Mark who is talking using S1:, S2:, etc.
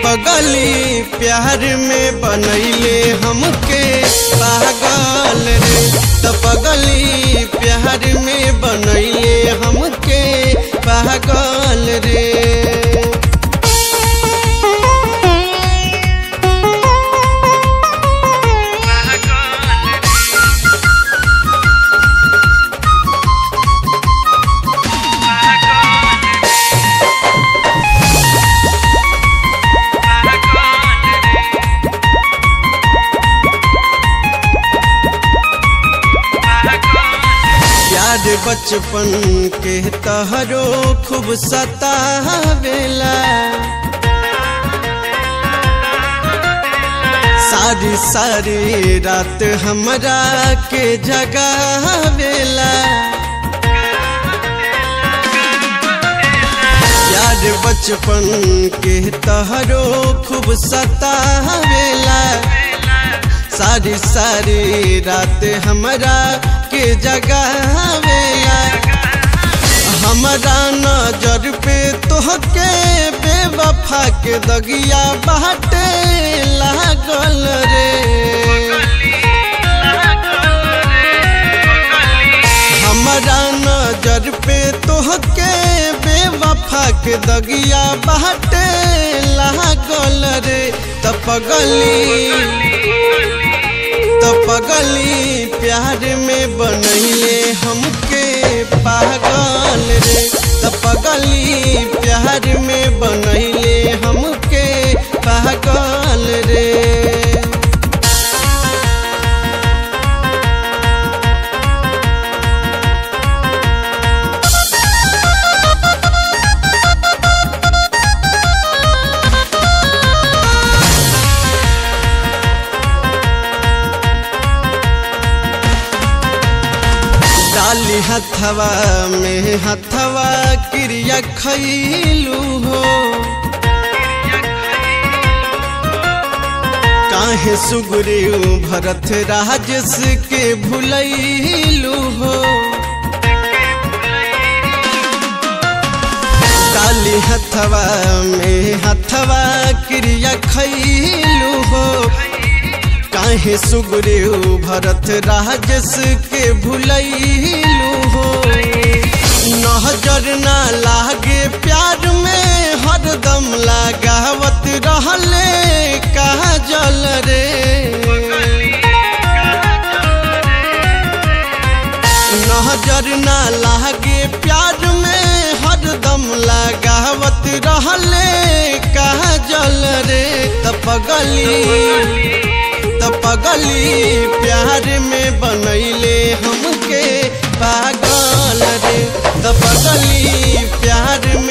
S1: पगली प्यार में बनैले हमके पागल रे। पगली प्यार में बनैले हमके पागल रे। बचपन के तहरो खूब सतावेला, सारी सारी रात हमरा के जगावेला। यार बचपन के तहरो खूब सतावेला, सारी सारी रात हमरा के जगावेला। हमरा नजर पे तोहके बेवफा के दगिया बाटे लागल रे। हमरा नजर पे तोहके बेवफा के दगिया बाटे लागल रे। पगली प्यार में बनैले हमके पागल रे। पगली प्यार में बनैले हमके पागल रे। डाली हथवा में हथवा क्रिया खैलू हो, काहे सुगुरु भरत राजस के भुलैलू हो। डाली हथवा में हथवा क्रिया खैलू हो, काहे सुगुरु भरत राजस के भुलैलू हो। नजर ना लागे प्यार में हरदम लगावत रहले काजल रे। नजर ना लागे प्यार में हरदम लगावत रहले काजल रे। पगली प्यार में बनैले हमके पागल रे। पगली प्यार में